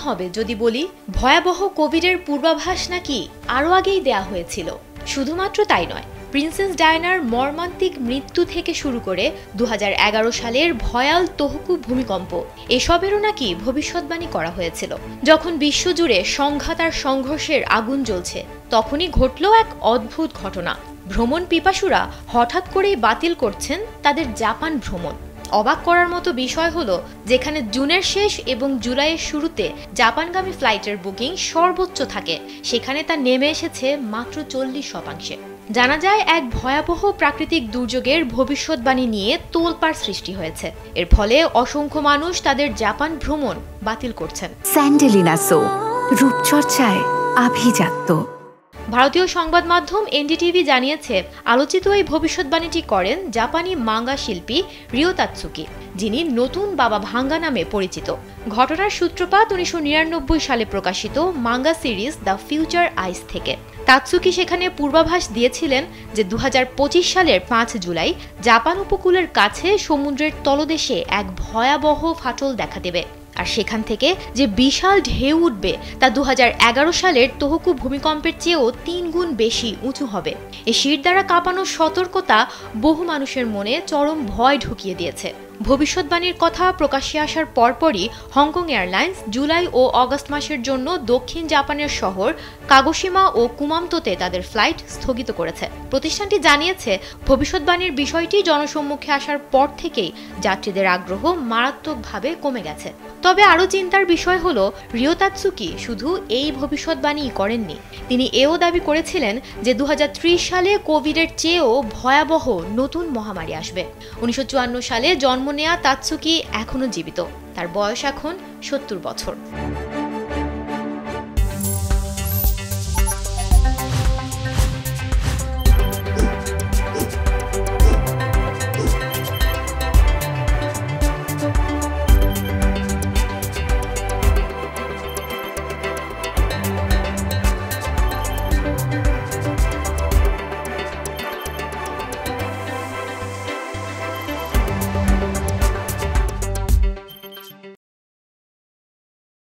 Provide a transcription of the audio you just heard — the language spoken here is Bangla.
হবে যদি বলি ভয়াবহ কোভিডের পূর্বাভাস নাকি আরও আগেই দেয়া হয়েছিল? শুধুমাত্র তাই নয়, প্রিন্সেস ডায়ানার মর্মান্তিক মৃত্যু থেকে শুরু করে 2011 সালের ভয়াল তহকু ভূমিকম্প এসবেরও নাকি ভবিষ্যৎবাণী করা হয়েছিল। যখন বিশ্বজুড়ে সংঘাত আর সংঘর্ষের আগুন জ্বলছে, তখনই ঘটল এক অদ্ভুত ঘটনা। ভ্রমণ পিপাসুরা হঠাৎ করেই বাতিল করছেন তাদের জাপান ভ্রমণ। অবাক করার মতো বিষয় হলো, যেখানে জুনের শেষ এবং জুলাইয়ের শুরুতে জাপানগামী ফ্লাইটের বুকিং সর্বোচ্চ থাকে, সেখানে তা নেমে এসেছে মাত্র 40%। জানা যায় এক ভয়াবহ প্রাকৃতিক দুর্যোগের ভবিষ্যৎবাণী নিয়ে তোলপাড় সৃষ্টি হয়েছে। এর ফলে অসংখ্য মানুষ তাদের জাপান ভ্রমণ বাতিল করছেন। স্যান্ডেলিনা সো, রূপচর্চায় আভিজাত্য। ভারতীয় সংবাদ মাধ্যম এনডিটিভি জানিয়েছে, আলোচিত এই ভবিষ্যৎবাণীটি করেন জাপানি মাঙ্গা শিল্পী রিও তাতসুকি, যিনি নতুন বাবা ভাঙ্গা নামে পরিচিত। ঘটনার সূত্রপাত 1999 সালে প্রকাশিত মাঙ্গা সিরিজ দ্য ফিউচার আইস থেকে। তাতসুকি সেখানে পূর্বাভাস দিয়েছিলেন যে 2025 সালের 5 জুলাই জাপান উপকূলের কাছে সমুদ্রের তলদেশে এক ভয়াবহ ফাটল দেখা দেবে, আর সেখান থেকে যে বিশাল ঢেউ উঠবে তা 2011 সালের তহকু ভূমিকম্পের চেয়েও 3 গুণ বেশি উঁচু হবে। এই শির দ্বারা কাঁপানো সতর্কতা বহু মানুষের মনে চরম ভয় ঢুকিয়ে দিয়েছে। ভবিষ্যৎবাণীর কথা প্রকাশ্যে আসার পরপরই হংকং এয়ারলাইন্স জুলাই ও অগস্ট মাসের জন্য দক্ষিণ জাপানের শহর কাগোশিমা ও কুমামতোতে তাদের ফ্লাইট স্থগিত করেছে। প্রতিষ্ঠানটি জানিয়েছে, ভবিষ্যৎবাণীর বিষয়টি জনসম্মুখে আসার পর থেকেই যাত্রীদের আগ্রহ মারাত্মকভাবে কমে গেছে। তবে আরও চিন্তার বিষয় হলো, রিও তাতসুকি শুধু এই ভবিষ্যৎবাণী করেননি, তিনি এও দাবি করেছিলেন যে 2030 সালে কোভিডের চেয়েও ভয়াবহ নতুন মহামারী আসবে। 1954 সালে জন্ম নেয়া তাতসুকি এখনো জীবিত, তার বয়স এখন 70 বছর।